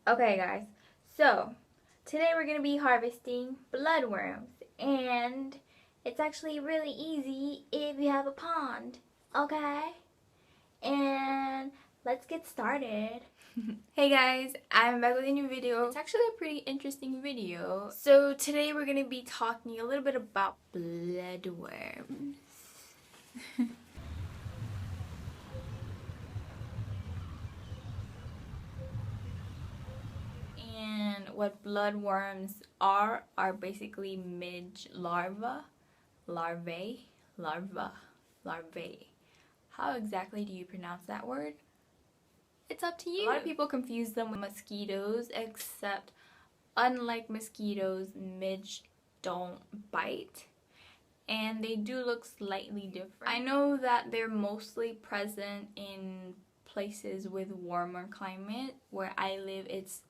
Okay guys, so today we're going to be harvesting bloodworms, and it's actually really easy if you have a pond, okay? And let's get started. Hey guys, I'm back with a new video. It's actually a pretty interesting video. So today we're going to be talking a little bit about bloodworms. And what bloodworms are basically midge larvae. How exactly do you pronounce that word? It's up to you. A lot of people confuse them with mosquitoes, except unlike mosquitoes, midge don't bite, and they do look slightly different. I know that they're mostly present in places with warmer climate. Where I live, it's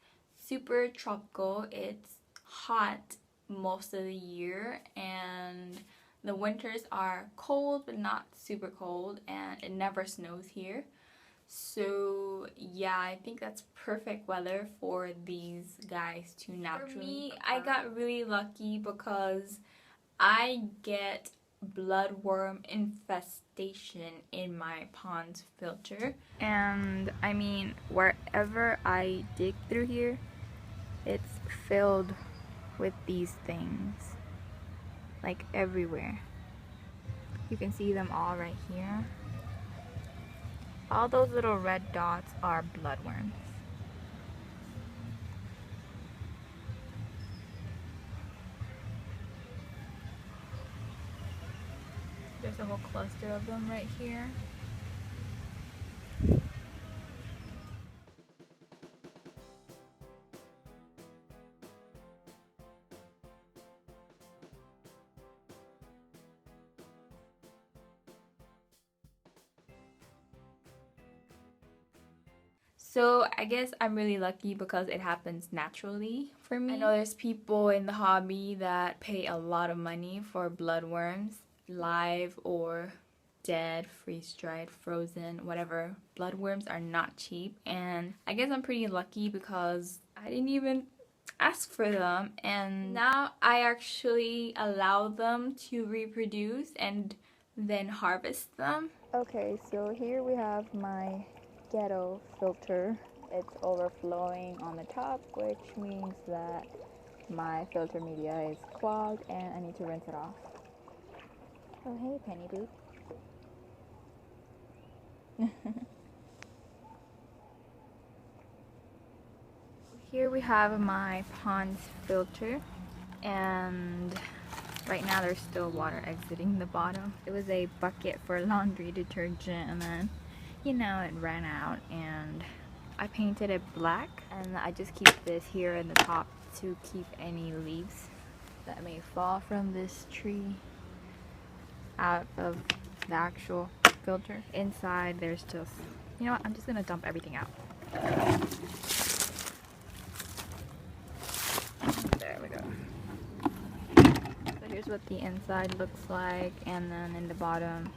super tropical. It's hot most of the year, and the winters are cold but not super cold, and it never snows here. So yeah, I think that's perfect weather for these guys to naturally occur. For me, I got really lucky because I get bloodworm infestation in my pond filter. And I mean, wherever I dig through here, it's filled with these things. Like everywhere. You can see them all right here. All those little red dots are bloodworms. There's a whole cluster of them right here. So I guess I'm really lucky because it happens naturally for me. I know there's people in the hobby that pay a lot of money for bloodworms, live or dead, freeze-dried, frozen, whatever. Bloodworms are not cheap, and I guess I'm pretty lucky because I didn't even ask for them, and now I actually allow them to reproduce and then harvest them. Okay, so here we have my ghetto filter. It's overflowing on the top, which means that my filter media is clogged and I need to rinse it off. Oh hey, Penny Boo. Here we have my pond filter, and right now there's still water exiting the bottom. It was a bucket for laundry detergent, and then it ran out, and I painted it black, and I just keep this here in the top to keep any leaves that may fall from this tree out of the actual filter. Inside there's just, you know what, I'm just gonna dump everything out. There we go. So here's what the inside looks like, and then in the bottom,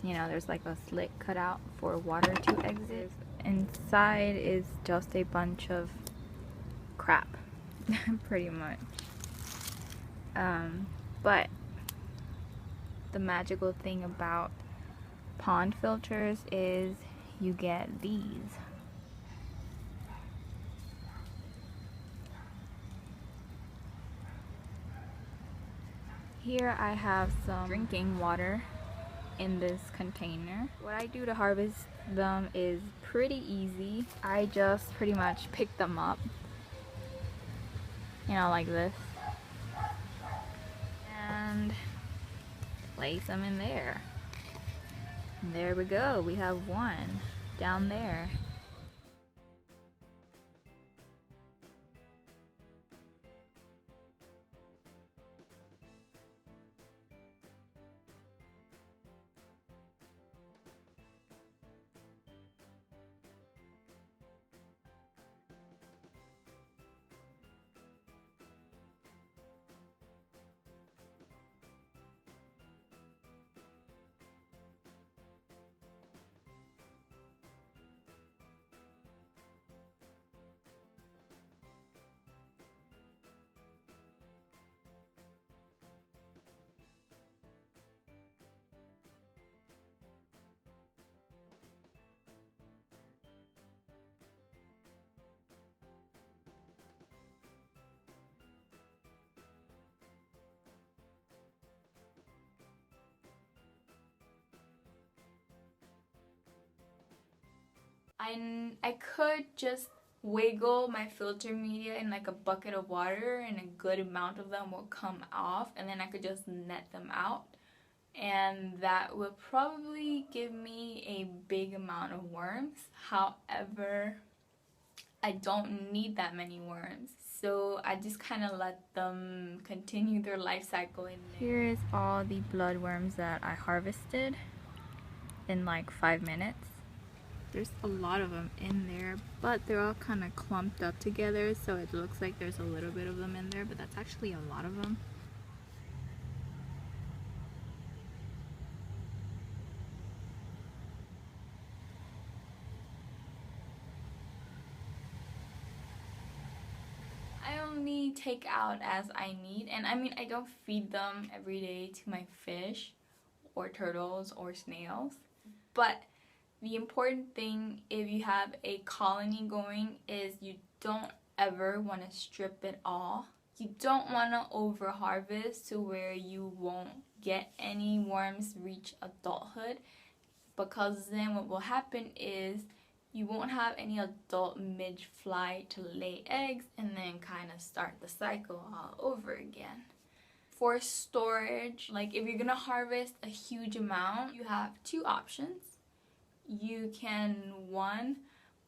there's like a slit cut out for water to exit. Inside is just a bunch of crap, pretty much. But the magical thing about pond filters is you get these. Here I have some drinking water in this container. What I do to harvest them is pretty easy. I just pretty much pick them up, like this, and place them in there. And there we go, we have one down there. I could just wiggle my filter media in like a bucket of water and a good amount of them will come off, and then I could just net them out, and that will probably give me a big amount of worms. However, I don't need that many worms, so I just kind of let them continue their life cycle in there. Here is all the bloodworms that I harvested in like 5 minutes. There's a lot of them in there, but they're all kind of clumped up together, so it looks like there's a little bit of them in there, but that's actually a lot of them. I only take out as I need, and I mean, I don't feed them every day to my fish or turtles or snails, but the important thing if you have a colony going is you don't ever want to strip it all. You don't want to over harvest to where you won't get any worms reach adulthood, because then what will happen is you won't have any adult midge fly to lay eggs and then kind of start the cycle all over again. For storage, like if you're gonna harvest a huge amount, you have 2 options. You can, one,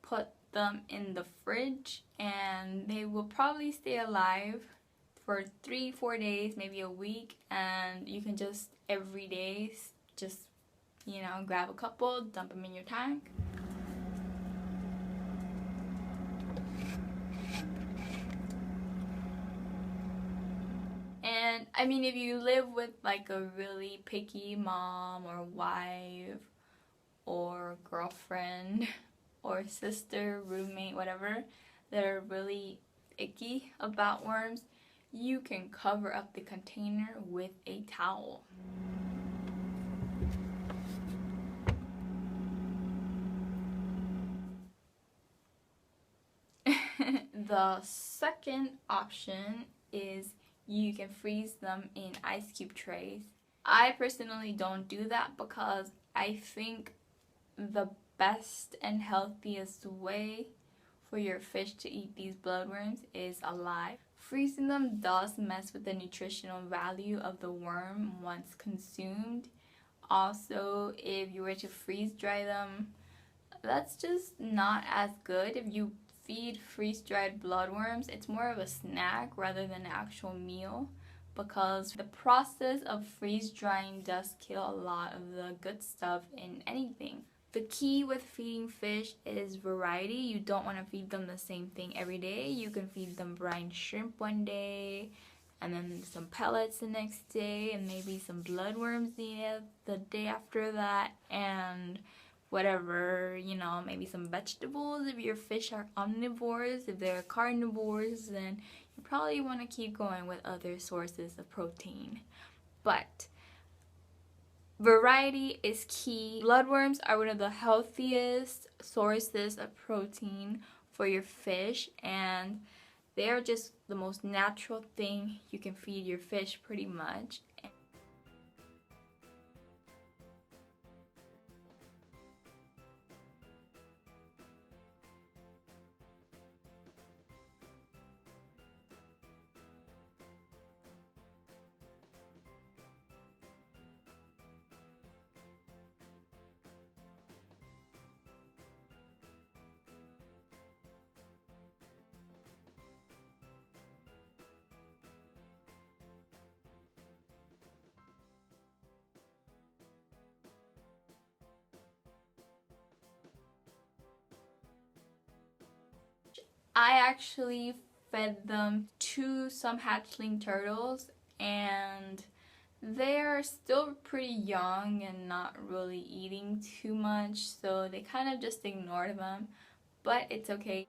put them in the fridge and they will probably stay alive for 3-4 days, maybe a week, and you can just every day just, you know, grab a couple, dump them in your tank. And I mean, if you live with like a really picky mom or wife or girlfriend or sister, roommate, whatever, that are really icky about worms, you can cover up the container with a towel. The second option is you can freeze them in ice cube trays. I personally don't do that because I think the best and healthiest way for your fish to eat these bloodworms is alive. Freezing them does mess with the nutritional value of the worm once consumed. Also, if you were to freeze dry them, that's just not as good. If you feed freeze-dried bloodworms, it's more of a snack rather than an actual meal, because the process of freeze-drying does kill a lot of the good stuff in anything. The key with feeding fish is variety. You don't want to feed them the same thing every day. You can feed them brine shrimp one day, and then some pellets the next day, and maybe some bloodworms the day after that, and whatever, you know, maybe some vegetables. If your fish are omnivores, if they're carnivores, then you probably want to keep going with other sources of protein. But variety is key. Bloodworms are one of the healthiest sources of protein for your fish, and they're just the most natural thing you can feed your fish pretty much. I actually fed them to some hatchling turtles, and they're still pretty young and not really eating too much, so they kind of just ignored them, but it's okay.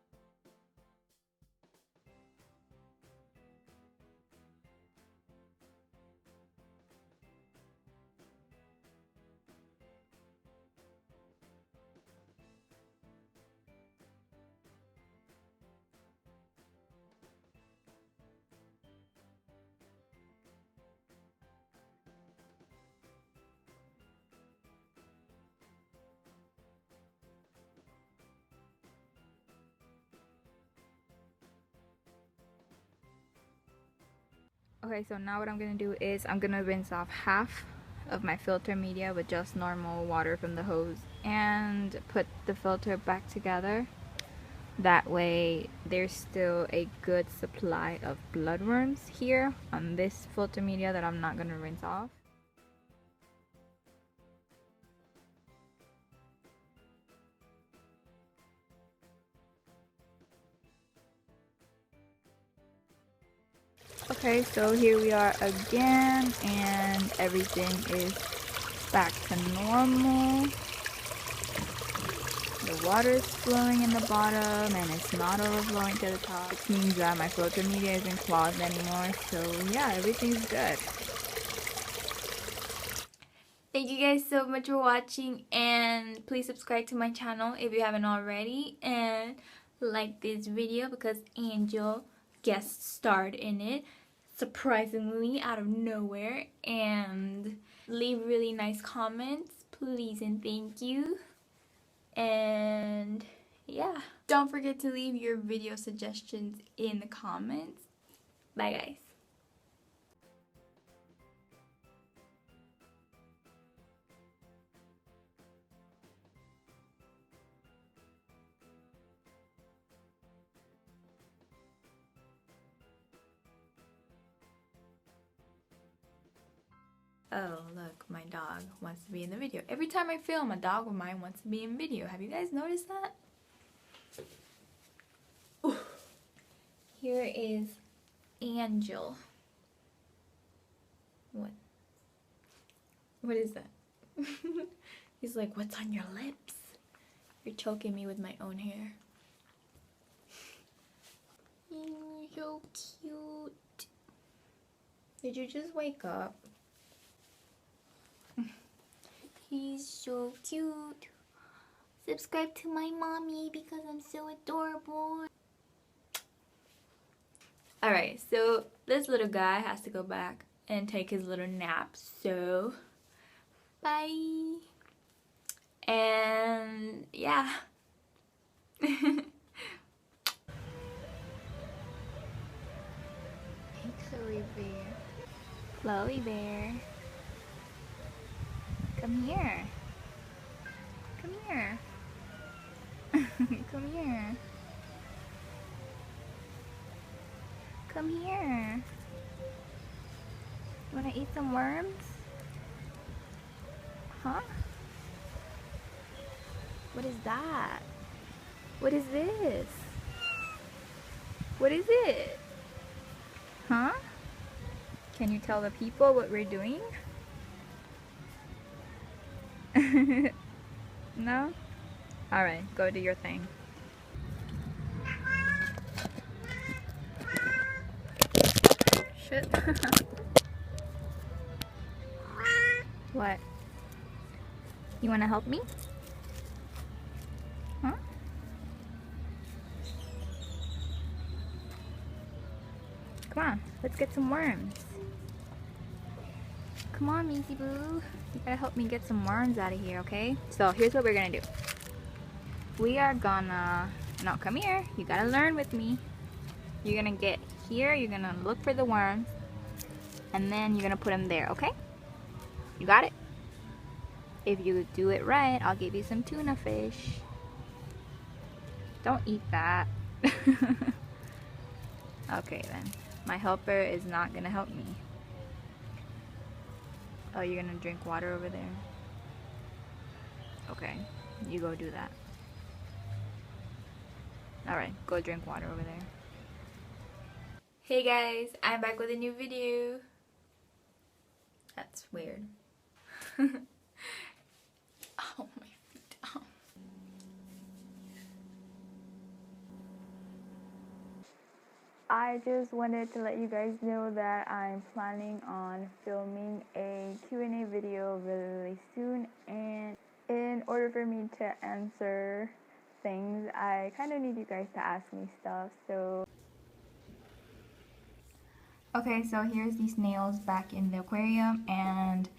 Okay, so now what I'm gonna do is I'm gonna rinse off half of my filter media with just normal water from the hose and put the filter back together. That way there's still a good supply of bloodworms here on this filter media that I'm not gonna rinse off. Okay, so here we are again, and everything is back to normal. The water is flowing in the bottom and it's not overflowing to the top, which means that my filter media isn't clogged anymore. So yeah, everything's good. Thank you guys so much for watching, and please subscribe to my channel if you haven't already, and like this video because Angel guest starred in it surprisingly out of nowhere, and leave really nice comments, please and thank you. And yeah, don't forget to leave your video suggestions in the comments. Bye guys. Oh, look, my dog wants to be in the video. Every time I film, a dog of mine wants to be in video. Have you guys noticed that? Ooh. Here is Angel. What? What is that? He's like, what's on your lips? You're choking me with my own hair. You're so cute. Did you just wake up? He's so cute. Subscribe to my mommy because I'm so adorable. Alright, so this little guy has to go back and take his little nap. So, bye. And yeah. Hey, Chloe Bear. Chloe Bear. Come here. Come here. Come here. Come here. You wanna eat some worms? Huh? What is that? What is this? What is it? Huh? Can you tell the people what we're doing? No? Alright, go do your thing. Shit. What? You wanna help me? Huh? Come on, let's get some worms. Come on, Measy Boo. You gotta help me get some worms out of here, okay? So here's what we're gonna do. We are gonna... No, come here. You gotta learn with me. You're gonna get here, you're gonna look for the worms, and then you're gonna put them there, okay? You got it? If you do it right, I'll give you some tuna fish. Don't eat that. Okay then. My helper is not gonna help me. Oh, you're gonna drink water over there? Okay, you go do that. Alright, go drink water over there. Hey guys, I'm back with a new video. That's weird. Oh, my feet. Oh. I just wanted to let you guys know that I'm planning on filming a Q&A video really soon, and in order for me to answer things, I kind of need you guys to ask me stuff. So okay, so here's these snails back in the aquarium, and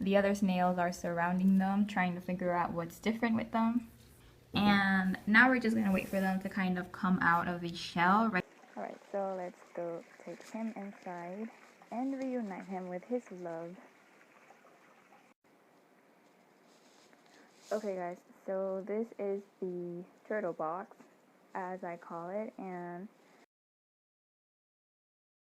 the other snails are surrounding them, trying to figure out what's different with them. And now we're just gonna wait for them to kind of come out of the shell, right? Alright, so let's go take him inside. and reunite him with his love. Okay guys, so this is the turtle box, as I call it, and